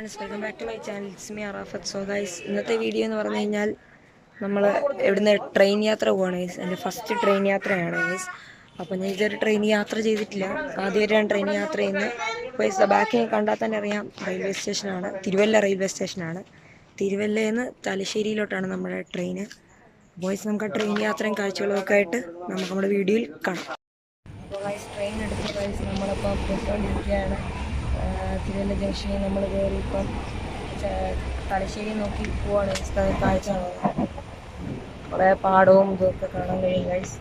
Welcome back to my channel. It's me Arafat. So guys, ഇന്നത്തെ video എന്ന് പറഞ്ഞു കഴിഞ്ഞാൽ നമ്മൾ ഇവിടുന്ന് ട്രെയിൻ യാത്ര പോവാണ് ഗൈസ്. എൻ്റെ ഫസ്റ്റ് ട്രെയിൻ യാത്രയാണ് ഗൈസ്. അപ്പോൾ ഞാൻ ഇതൊരു ട്രെയിൻ യാത്ര ചെയ്തിട്ടില്ല, ആദ്യമായിട്ടാണ് ട്രെയിൻ യാത്ര ചെയ്യുന്നത്. ഗൈസ്, ബാക്കിൽ കണ്ടാൽ തന്നെ അറിയാം, റെയിൽവേ സ്റ്റേഷനാണ്, തിരുവല്ല റെയിൽവേ സ്റ്റേഷനാണ്. തിരുവല്ലയിൽ നിന്ന് തലശ്ശേരിയിലോട്ടാണ് നമ്മുടെ ട്രെയിന്. ഗൈസ്, നമുക്ക് ആ ട്രെയിൻ യാത്രയും കാഴ്ചകളും ഒക്കെ ആയിട്ട് നമുക്ക് നമ്മുടെ വീഡിയോയിൽ കാണാം. അപ്പോൾ ഗൈസ്, ട്രെയിൻ എടുത്ത് ഗൈസ് നമ്മളിപ്പോൾ പോയിക്കൊണ്ടിരിക്കുകയാണ്. തിരുവല്ല ജംഗ്ഷനിൽ നമ്മൾ കയറി ഇപ്പം തലശ്ശേരി നോക്കി പോവാണ്. കാഴ്ച കുറേ പാടവും ഇതൊക്കെ കാണാൻ കഴിയും ഗൈസ്.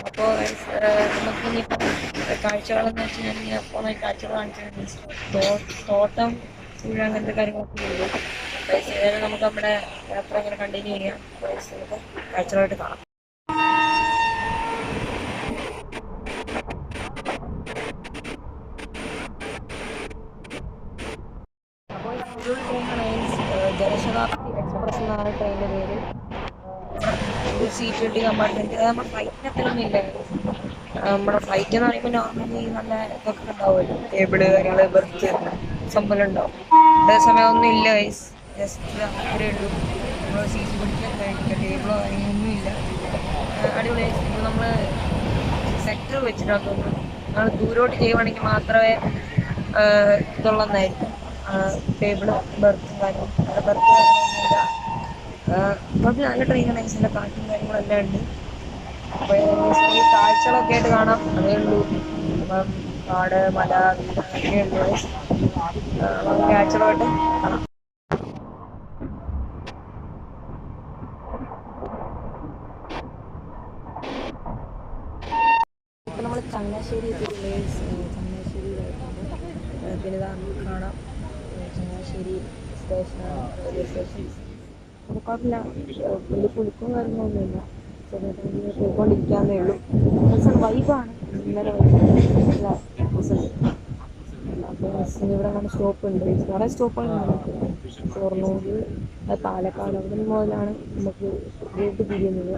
അപ്പോൾ ഗൈസ്, നമുക്ക് ഇനിയിപ്പം കാഴ്ചകളെന്ന് വെച്ച് കഴിഞ്ഞാൽ പോകുന്ന കാഴ്ചകൾ കാണിച്ചാൽ തോട്ടം പുഴ അങ്ങനത്തെ കാര്യങ്ങളൊക്കെ ഉള്ളൂ ഗൈസ്. ഏതായാലും നമുക്ക് നമ്മുടെ യാത്ര ഇങ്ങനെ കണ്ടിന്യൂ ചെയ്യാം ഗൈസ്. നമുക്ക് കാഴ്ചകളായിട്ട് കാണാം. ജനശതാബ്ദി എക്സ്പ്രസ് എന്നാണ് ട്രെയിനിൻ്റെ പേര്. ഒരു സീറ്റ് കിട്ടി കമ്പാർട്ട്മെൻറ്റ്. അത് നമ്മുടെ ഫ്ലൈറ്റിനൊന്നും ഇല്ല. നമ്മുടെ ഫ്ലൈറ്റ് എന്ന് പറയുമ്പോൾ നോർമലി നല്ല ഇതൊക്കെ ഉണ്ടാവുമല്ലോ, ടേബിള് കാര്യങ്ങൾ ബെർത്ത് സംഭവം ഉണ്ടാവും. അതേസമയം ഒന്നും ഇല്ല ഗൈസ്. ജസ്റ്റ് അത്രേ ഉള്ളൂ. നമ്മൾ സീറ്റ് പിടിക്കാൻ കഴിയില്ല, ടേബിളോ കാര്യങ്ങളൊന്നും ഇല്ല. അടിപൊളി. ഇപ്പോൾ നമ്മൾ സെക്ടർ വെച്ചിട്ടാണ് തോന്നുന്നു. നമ്മൾ ദൂരോട്ട് ചെയ്യുവാണെങ്കിൽ മാത്രമേ ഇതുള്ളതായിരിക്കും ടേബിള് ബെർത്തും കാര്യങ്ങളും. അവിടെ ബെർത്ത് കാര്യങ്ങളൊന്നുമില്ല. അപ്പോൾ നല്ല ട്രെയിനാണ് ഗൈസ്. നല്ല കാറ്റും കാര്യങ്ങളെല്ലാം ഉണ്ട്. അപ്പോൾ ഈ കാഴ്ചകളൊക്കെ ആയിട്ട് കാണാം, അതേ ഉള്ളൂ. അപ്പം കാട്, മല, വീട് അങ്ങനെയൊക്കെ ഉള്ളൂ ഗൈസ്. കാഴ്ചകളായിട്ട് കാണാം. ഇപ്പം നമ്മൾ ചങ്ങനാശ്ശേരി എത്തിയിട്ടുണ്ട്. ചങ്ങനാശ്ശേരിയിലായിട്ടുണ്ട്. പിന്നെ കാണാം ചങ്ങനാശ്ശേരി സ്റ്റേഷനാണ്, റെയിൽവേ സ്റ്റേഷൻ. അപ്പോൾ കുഴപ്പമില്ല, വലിയ പുളിക്കും കാര്യങ്ങളൊന്നുമില്ല. ചെറുതായിട്ട് പോയിക്കൊണ്ടിരിക്കാന്നേ ഉള്ളൂ. ബസ്സ് വൈബാണ്, ഇന്നലെ വൈബ്. അപ്പോൾ ബസ്സിന് ഇവിടെ അങ്ങനെ സ്റ്റോപ്പ് ഉണ്ട്. കുറേ സ്റ്റോപ്പുകളാണ്. ഷൊർണൂർ, പാലക്കാട്, അവിടെ മുതലാണ് നമുക്ക് റൂട്ട് തിരിയുന്നത്.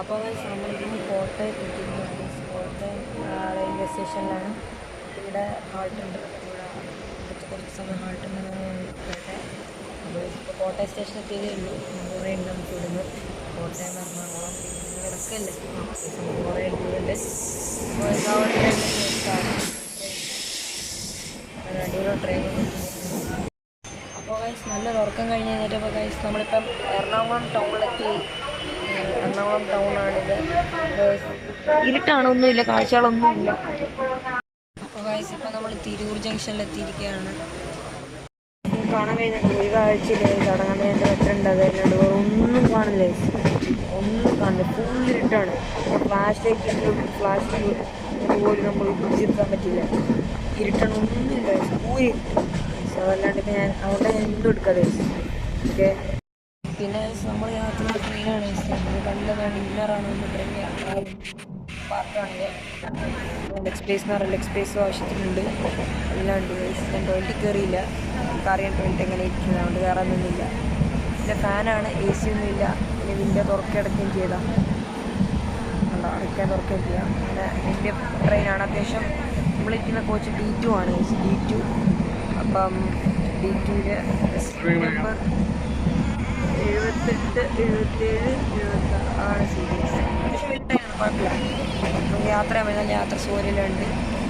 അപ്പോൾ നമ്മളിന്ന് കോട്ടയം എത്തിയിരിക്കുകയാണ്. കോട്ടയം റെയിൽവേ സ്റ്റേഷനിലാണ്. ഇവിടെ ഹാൾട്ടുണ്ട്. ഇവിടെ കുറച്ച് സമയം ഹാൾട്ടുണ്ടെന്നാണ് കേട്ടെ. അപ്പോൾ ഇപ്പോൾ കോട്ടയം സ്റ്റേഷൻ എത്തിയതേ ഉള്ളൂ. കുറേ ഉണ്ട് നമുക്ക് ഇവിടുന്ന്. കോട്ടയം, എറണാകുളം ഇവിടെയൊക്കെ അല്ലേ, കുറേ ദൂരമുണ്ട്. അടിപൊളി ട്രെയിൻ. അപ്പോൾ ഗൈസ്, നല്ല ഉറക്കം കഴിഞ്ഞ് കഴിഞ്ഞിട്ടപ്പോൾ ഗൈസ് നമ്മളിപ്പം എറണാകുളം ടൗണിലെത്തി. എറണാകുളം ടൗണാണിത്. ഇരുട്ടാണൊന്നുമില്ല, കാഴ്ചകളൊന്നുമില്ല. അപ്പോൾ ഗൈസ്, ഇപ്പം നമ്മൾ തിരൂർ ജംഗ്ഷനിലെത്തിയിരിക്കുകയാണ്. കാണാൻ കഴിയുന്നുണ്ട് ഒരു കാഴ്ചയില്ല. കടകണ്ടതിൻ്റെ വെട്ടുണ്ട്, അതല്ലാണ്ട് ഒന്നും കാണില്ല. ഒന്നും കാണില്ല, ഫുൾ ഇരുട്ടാണ്. ഫ്ലാഷ് ലൈറ്റ് പോലും നമ്മൾ പിടിച്ചെടുക്കാൻ പറ്റില്ല. ഇരുട്ടാണ്, ഒന്നുമില്ല, അതല്ലാണ്ട് ഇപ്പം അതുകൊണ്ട് ഞാൻ എന്തും എടുക്കാതെ. ഓക്കെ, പിന്നെ നമ്മൾ യാത്ര ട്രെയിനാണ്. നല്ലതാണ്, ഇന്നറാണ് പാർക്കാണ്. എക്സ്പ്രസ് എന്ന് പറഞ്ഞാൽ എക്സ്പ്രസ് ആവശ്യത്തിനുണ്ട്, എല്ലാം ഉണ്ട്. ഞാൻ ടോയ്ലറ്റിൽ കയറിയില്ല, നമുക്കറിയാം ടോയ്ലറ്റ് എങ്ങനെ ഇരിക്കുന്നത്, അതുകൊണ്ട് കയറാൻ നിന്നില്ല. പിന്നെ ഫാനാണ്, എ സി ഒന്നും ഇല്ല. പിന്നെ വിൻഡോ തുറക്കടക്കുകയും ചെയ്താൽ അടയ്ക്കാൻ തുറക്കുകയും ചെയ്യാം. പിന്നെ വലിയ ട്രെയിനാണ്. അത്യാവശ്യം നമ്മളിരിക്കുന്ന കോച്ച് D2 ആണ്. D2. അപ്പം D2 നമ്പർ 78, 77, 76 സീരീസ്. കുഴപ്പമില്ല, നമുക്ക് യാത്ര ചെയ്യാൻ നല്ല യാത്ര സൗകര്യമുണ്ട്.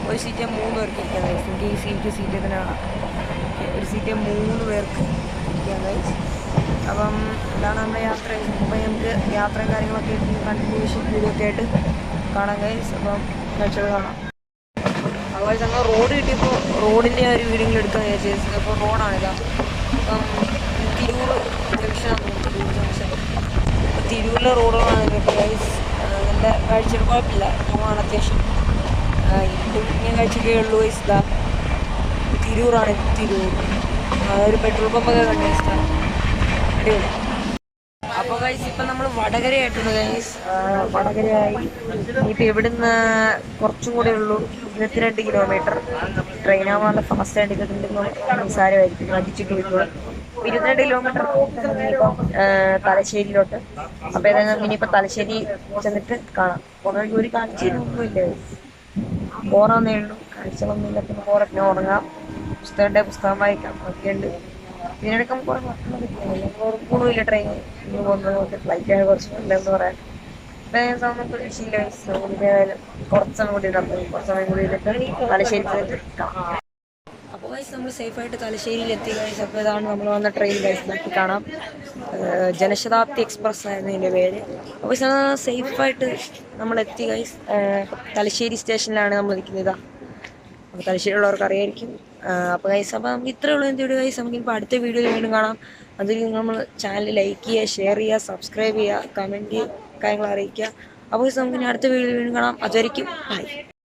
ഒരു സീറ്റ് 3 പേർക്ക് ഇരിക്കാൻ കഴിയും. എനിക്ക് ഈ സീറ്റ് ഇതിനാണ്. ഒരു സീറ്റ് 3 പേർക്ക് ഇരിക്കാൻ കഴിയും. അപ്പം ഇതാണ് നമ്മുടെ യാത്ര. അപ്പോൾ നമുക്ക് യാത്രയും കാര്യങ്ങളൊക്കെ കണ്ടിന്യൂഷൻ വീഡിയോ ഒക്കെ ആയിട്ട് കാണാൻ കഴിയും. അപ്പം കാഴ്ചകൾ കാണാം. അതുപോലെ ഞങ്ങൾ റോഡ് കിട്ടിയപ്പോൾ റോഡിൻ്റെ ഒരു വീഡിയോ എടുക്കാൻ വിചാരിച്ചത്. അപ്പോൾ റോഡാണിതാ. അപ്പം തിരൂർ ജംഗ്ഷനാണ്. തിരൂർ ജംഗ്ഷൻ. അപ്പോൾ തിരൂരിലെ റോഡുകളാണ് ഇതൊക്കെ ഗൈസ്. നല്ല കാഴ്ചകൾ കുഴപ്പമില്ല, ടൗണാണ് അത്യാവശ്യം. ഇടുങ്ങിയ കാഴ്ചയൊക്കെ ഉള്ളൂ ഗൈസ്. ഇതാ തിരൂറാണ്. തിരൂർ ഒരു പെട്രോൾ പമ്പൊക്കെ കണ്ടു ഗൈസ്. അടിപൊളി. അപ്പോൾ ഗൈസ് ഇപ്പം നമ്മൾ വടകരയായിട്ടുണ്ട് ഗൈസ്. വടകരയായി ഇനിയിപ്പോൾ ഇവിടുന്ന് കുറച്ചും കൂടെ ഉള്ളൂ, 22 കിലോമീറ്റർ. ട്രെയിനാവാനുള്ള ഫാസ്റ്റ് ആയിട്ട് കിട്ടുമ്പോൾ നിസ്സാരമായിരിക്കും, അടിച്ചിട്ട് പോയിക്കോളും. 22 കിലോമീറ്റർ ഇനിയിപ്പം തലശ്ശേരിയിലോട്ട്. അപ്പോൾ ഏതായാലും ഇനിയിപ്പോൾ തലശ്ശേരി ചെന്നിട്ട് കാണാം. പോകുന്ന ഒരു കാഴ്ചയൊന്നുമില്ല, പോറാന്നേ ഉള്ളൂ, കാഴ്ചകളൊന്നുമില്ല. പിന്നെ പോറൊക്കെ ഉറങ്ങാം, പുസ്തകം വായിക്കാം, ഒക്കെയുണ്ട്. ഇതിനിടയ്ക്ക് നമുക്ക് കുറേ ഉറങ്ങുന്നില്ല. ട്രെയിൻ ഇന്ന് പോകുന്നത് ഫ്ലൈറ്റാണ് കുറച്ച് നല്ലതെന്ന് പറയാൻ. നമുക്ക് പ്രതീക്ഷയില്ല. കുറച്ച് സമയം കൂടി ഇടാൻ പോകും, കുറച്ച് സമയം കൂടി ഇരുന്നിട്ട് തലശ്ശേരി കാണാം. അപ്പോൾ ഗൈസ് നമ്മൾ സേഫായിട്ട് തലശ്ശേരിയിൽ എത്തി ഗൈസ്. അപ്പോൾ ഇതാണ് നമ്മൾ വന്ന ട്രെയിൻ ഗൈസ്, നോക്കി കാണാം. ജനശതാബ്ദി എക്സ്പ്രസ് ആയിരുന്നു ഇതിൻ്റെ പേര്. അപ്പോൾ സേഫായിട്ട് നമ്മൾ എത്തി ഗൈസ്. തലശ്ശേരി സ്റ്റേഷനിലാണ് നമ്മൾ നിൽക്കുന്നത്. അപ്പോൾ തലശ്ശേരിയുള്ളവർക്ക് അറിയായിരിക്കും. അപ്പോൾ ഗൈസ്, അപ്പോൾ നമുക്ക് ഇത്രയേ ഉള്ളൂ എന്ത് വീഡിയോ ഗൈസ്. നമുക്കിപ്പോൾ അടുത്ത വീഡിയോയിൽ വീണ്ടും കാണാം. അതിൽ നമ്മൾ ചാനൽ ലൈക്ക് ചെയ്യുക, ഷെയർ ചെയ്യുക, സബ്സ്ക്രൈബ് ചെയ്യുക, കമൻറ്റ് കാര്യങ്ങൾ അറിയിക്കുക. അപ്പോൾ ഗൈസ് നമുക്ക് ഇനി അടുത്ത വീഡിയോയിൽ വീണ്ടും കാണാം. അതുവരെയ്ക്കും ബൈ.